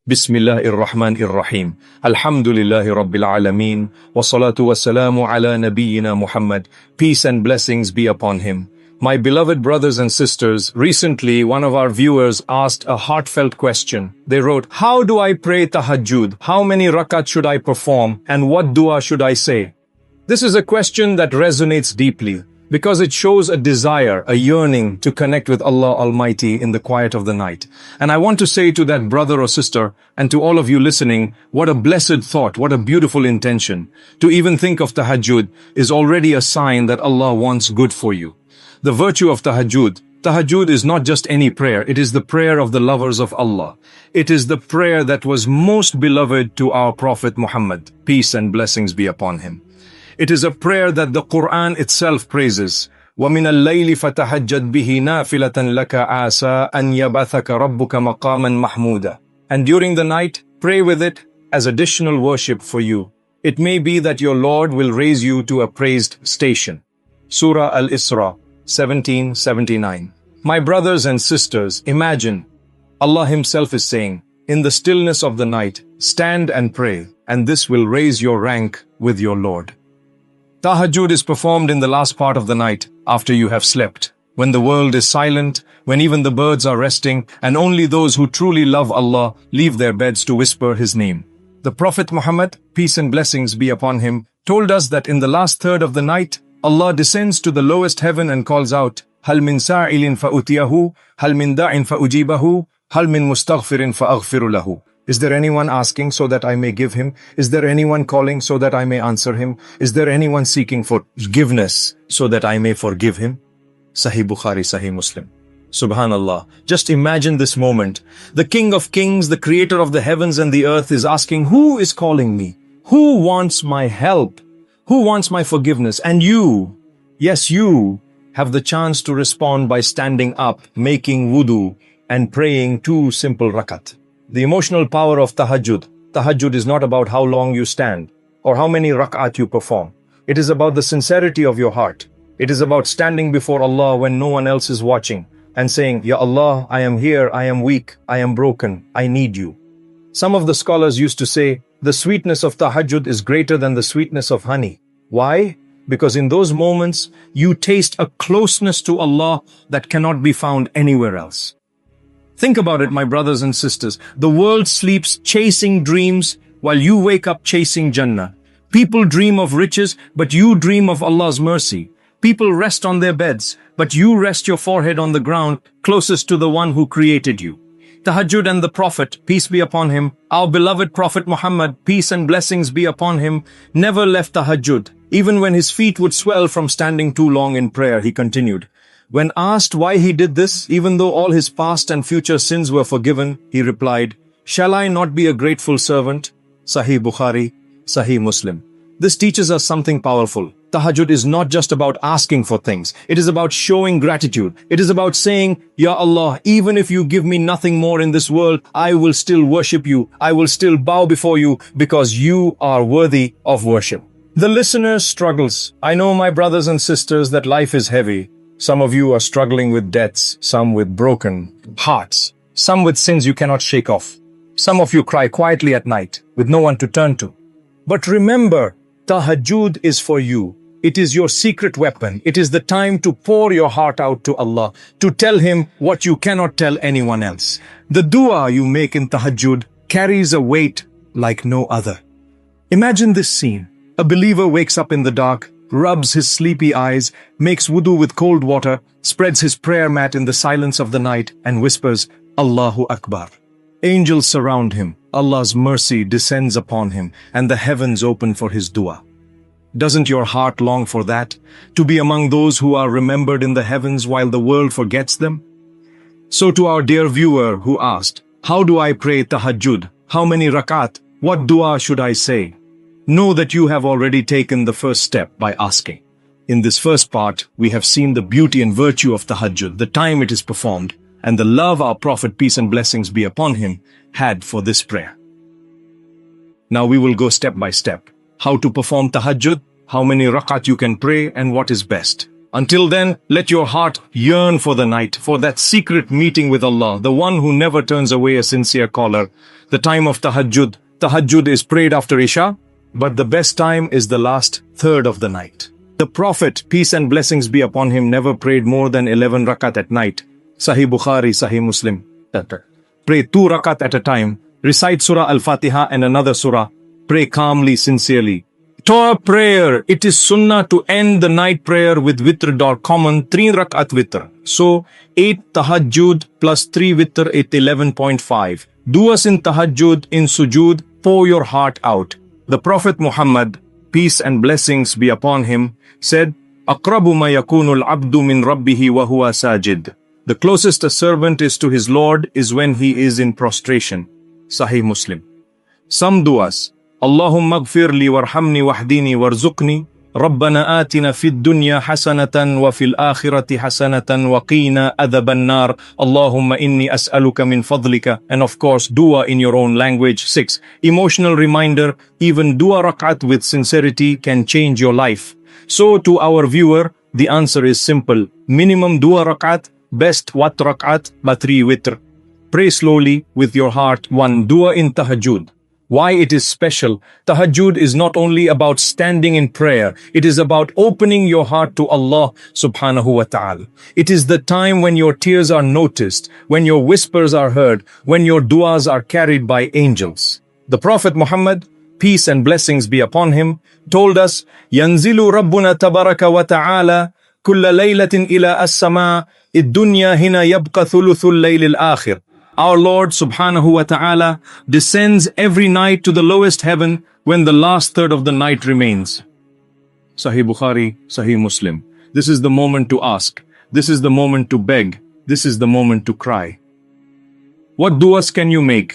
Bismillahirrahmanirrahim. Alhamdulillahi Rabbil Alameen. Wassalatu wassalamu ala nabiyyina Muhammad. Peace and blessings be upon him. My beloved brothers and sisters, recently one of our viewers asked a heartfelt question. They wrote, "How do I pray Tahajjud? How many rakats should I perform? And what dua should I say?" This is a question that resonates deeply, because it shows a desire, a yearning to connect with Allah Almighty in the quiet of the night. And I want to say to that brother or sister, and to all of you listening, what a blessed thought, what a beautiful intention. To even think of Tahajjud is already a sign that Allah wants good for you. The virtue of Tahajjud is not just any prayer, it is the prayer of the lovers of Allah. It is the prayer that was most beloved to our Prophet Muhammad, peace and blessings be upon him. It is a prayer that the Quran itself praises. وَمِنَ اللَّيْلِ فَتَهَجَّدْ بِهِ نَافِلَةً لَكَ عَاسَىٰ أَنْ يَبْعَثَكَ رَبُّكَ مَقَامًا مَحْمُودًا. And during the night, pray with it as additional worship for you. It may be that your Lord will raise you to a praised station. Surah Al-Isra, 1779. My brothers and sisters, imagine, Allah Himself is saying, in the stillness of the night, stand and pray, and this will raise your rank with your Lord. Tahajjud is performed in the last part of the night, after you have slept, when the world is silent, when even the birds are resting, and only those who truly love Allah leave their beds to whisper His name. The Prophet Muhammad, peace and blessings be upon him, told us that in the last third of the night, Allah descends to the lowest heaven and calls out, "Hal min sa'ilin fa'utiyahu, hal min da'in fa'ujibahu, hal min mustaghfirin fa'aghfiru lahu." Is there anyone asking so that I may give him? Is there anyone calling so that I may answer him? Is there anyone seeking forgiveness so that I may forgive him? Sahih Bukhari, Sahih Muslim. Subhanallah. Just imagine this moment. The King of Kings, the Creator of the heavens and the earth is asking, who is calling me? Who wants my help? Who wants my forgiveness? And you, yes you, have the chance to respond by standing up, making wudu, and praying 2 simple rakat. The emotional power of Tahajjud. Tahajjud is not about how long you stand or how many rak'at you perform. It is about the sincerity of your heart. It is about standing before Allah when no one else is watching and saying, Ya Allah, I am here, I am weak, I am broken, I need you. Some of the scholars used to say, the sweetness of Tahajjud is greater than the sweetness of honey. Why? Because in those moments, you taste a closeness to Allah that cannot be found anywhere else. Think about it, my brothers and sisters. The world sleeps chasing dreams while you wake up chasing Jannah. People dream of riches, but you dream of Allah's mercy. People rest on their beds, but you rest your forehead on the ground closest to the one who created you. Tahajjud and the Prophet, peace be upon him, our beloved Prophet Muhammad, peace and blessings be upon him, never left Tahajjud. Even when his feet would swell from standing too long in prayer, he continued. When asked why he did this, even though all his past and future sins were forgiven, he replied, "Shall I not be a grateful servant?" Sahih Bukhari, Sahih Muslim. This teaches us something powerful. Tahajjud is not just about asking for things. It is about showing gratitude. It is about saying, Ya Allah, even if you give me nothing more in this world, I will still worship you. I will still bow before you because you are worthy of worship. The listener struggles. I know, my brothers and sisters, that life is heavy. Some of you are struggling with debts, some with broken hearts, some with sins you cannot shake off. Some of you cry quietly at night with no one to turn to. But remember, Tahajjud is for you. It is your secret weapon. It is the time to pour your heart out to Allah, to tell Him what you cannot tell anyone else. The dua you make in Tahajjud carries a weight like no other. Imagine this scene. A believer wakes up in the dark, rubs his sleepy eyes, makes wudu with cold water, spreads his prayer mat in the silence of the night, and whispers, Allahu Akbar. Angels surround him, Allah's mercy descends upon him, and the heavens open for his dua. Doesn't your heart long for that? To be among those who are remembered in the heavens while the world forgets them? So to our dear viewer who asked, how do I pray Tahajjud? How many rakat? What dua should I say? Know that you have already taken the first step by asking. In this first part, we have seen the beauty and virtue of Tahajjud, the time it is performed, and the love our Prophet, peace and blessings be upon him, had for this prayer. Now we will go step by step. How to perform Tahajjud, how many rakat you can pray, and what is best. Until then, let your heart yearn for the night, for that secret meeting with Allah, the one who never turns away a sincere caller. The time of Tahajjud. Tahajjud is prayed after Isha, but the best time is the last third of the night. The Prophet, peace and blessings be upon him, never prayed more than 11 rakat at night. Sahih Bukhari, Sahih Muslim. Pray 2 rakat at a time. Recite Surah Al-Fatiha and another surah. Pray calmly, sincerely. Torah prayer. It is sunnah to end the night prayer with witr or common 3 rakat witr. So 8 tahajjud plus 3 witr is 11.5. Duas in tahajjud, in sujood, pour your heart out. The Prophet Muhammad, peace and blessings be upon him, said, "Aqrabu ma yakunu al-abdu min rabbihi wa huwa sajid." The closest a servant is to his Lord is when he is in prostration. Sahih Muslim. Some duas. Allahumma gfir li warhamni wahdini warzuqni. Rabbana atina fid dunya hasanatan wa fil akhirati hasanatan wa qina adhaban nar. Allahumma inni as'aluka min fadlika. And of course, dua in your own language. 6. Emotional reminder, even dua rakat with sincerity can change your life. So to our viewer, the answer is simple. Minimum dua rakat, best wat rakat, but 3 witr. Pray slowly with your heart. 1. Dua in Tahajjud. Why it is special? Tahajjud is not only about standing in prayer, it is about opening your heart to Allah subhanahu wa ta'ala. It is the time when your tears are noticed, when your whispers are heard, when your duas are carried by angels. The Prophet Muhammad, peace and blessings be upon him, told us, "Yanzilu Rabbuna tabaraka wa ta'ala kulla laylatin ila as-sama' id-dunya hina yabqa thuluthul layl al-akhir." Our Lord subhanahu wa ta'ala descends every night to the lowest heaven when the last third of the night remains. Sahih Bukhari, Sahih Muslim. This is the moment to ask. This is the moment to beg. This is the moment to cry. What duas can you make?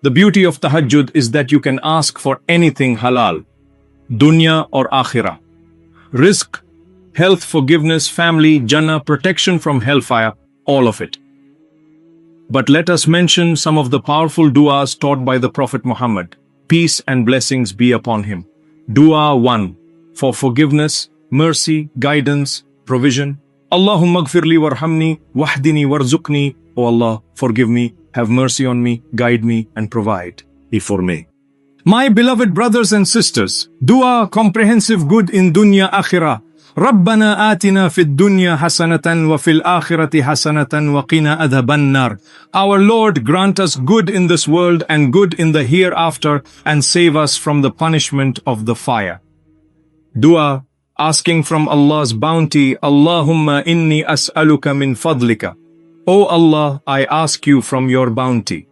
The beauty of Tahajjud is that you can ask for anything halal, dunya or akhirah. Rizq, health, forgiveness, family, jannah, protection from hellfire, all of it. But let us mention some of the powerful duas taught by the Prophet Muhammad. Peace and blessings be upon him. Dua 1. For forgiveness, mercy, guidance, provision. Allahumma gfirli warhamni wahdini warzuqni. O Allah, forgive me, have mercy on me, guide me and provide for me. My beloved brothers and sisters, dua comprehensive good in dunya akhirah. ربنا آتنا في الدنيا حسنة وفي الآخرة حسنة وقنا عذاب النار. Our Lord, grant us good in this world and good in the hereafter and save us from the punishment of the fire. Dua, asking from Allah's bounty, Allahumma inni as'aluka min fadlika. O Allah, I ask you from your bounty.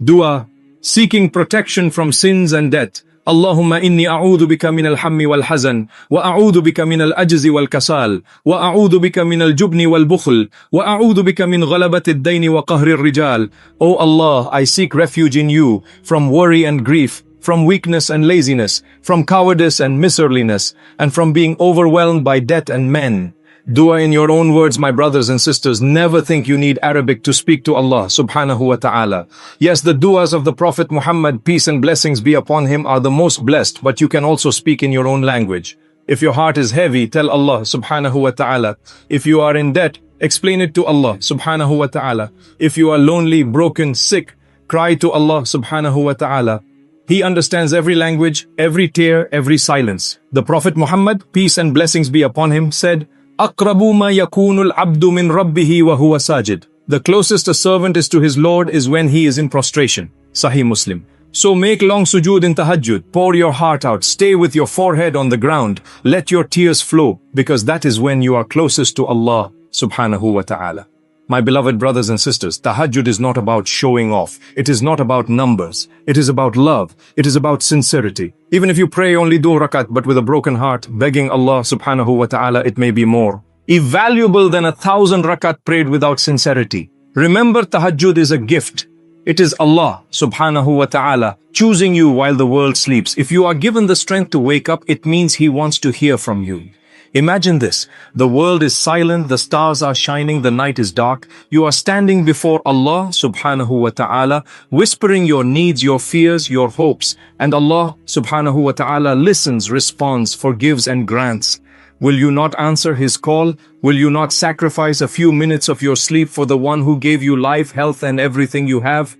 Dua, seeking protection from sins and death. اللهم إني أعوذ بك من الهم والحزن وأعوذ بك من العجز والكسال وأعوذ بك من الجبن والبخل وأعوذ بك من غلبة الدين وقهر الرجال. O Allah, I seek refuge in you from worry and grief, from weakness and laziness, from cowardice and miserliness, and from being overwhelmed by debt and men. Dua in your own words, my brothers and sisters. Never think you need Arabic to speak to Allah subhanahu wa ta'ala. Yes, the duas of the Prophet Muhammad, peace and blessings be upon him, are the most blessed, but you can also speak in your own language. If your heart is heavy, tell Allah subhanahu wa ta'ala. If you are in debt, explain it to Allah subhanahu wa ta'ala. If you are lonely, broken, sick, cry to Allah subhanahu wa ta'ala. He understands every language, every tear, every silence. The Prophet Muhammad, peace and blessings be upon him, said, أَقْرَبُ مَا يَكُونُ الْعَبْدُ مِنْ رَبِّهِ وَهُوَ سَاجِدٌ. The closest a servant is to his Lord is when he is in prostration. Sahih Muslim. So make long sujood in Tahajjud, pour your heart out, stay with your forehead on the ground, let your tears flow, because that is when you are closest to Allah subhanahu wa ta'ala. My beloved brothers and sisters, Tahajjud is not about showing off. It is not about numbers. It is about love. It is about sincerity. Even if you pray only 2 rakat but with a broken heart, begging Allah subhanahu wa ta'ala, it may be more invaluable than 1,000 rakat prayed without sincerity. Remember, Tahajjud is a gift. It is Allah subhanahu wa ta'ala choosing you while the world sleeps. If you are given the strength to wake up, it means He wants to hear from you. Imagine this. The world is silent, the stars are shining, the night is dark. You are standing before Allah subhanahu wa ta'ala, whispering your needs, your fears, your hopes. And Allah subhanahu wa ta'ala listens, responds, forgives and grants. Will you not answer his call? Will you not sacrifice a few minutes of your sleep for the one who gave you life, health, and everything you have?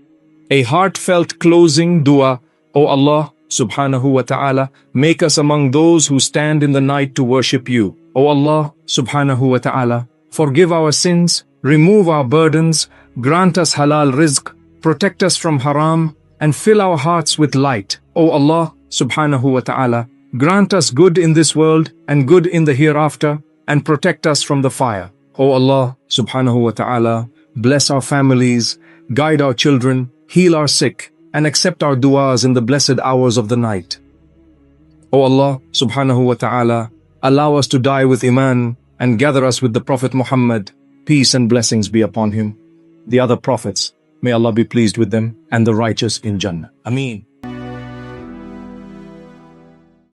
A heartfelt closing dua. O Allah subhanahu wa ta'ala, make us among those who stand in the night to worship you. O Allah subhanahu wa ta'ala, forgive our sins, remove our burdens, grant us halal rizq, protect us from haram, and fill our hearts with light. O Allah subhanahu wa ta'ala, grant us good in this world and good in the hereafter, and protect us from the fire. O Allah subhanahu wa ta'ala, bless our families, guide our children, heal our sick, and accept our du'as in the blessed hours of the night. O Allah subhanahu wa ta'ala, allow us to die with Iman and gather us with the Prophet Muhammad, peace and blessings be upon him, the other prophets, may Allah be pleased with them, and the righteous in Jannah. Ameen.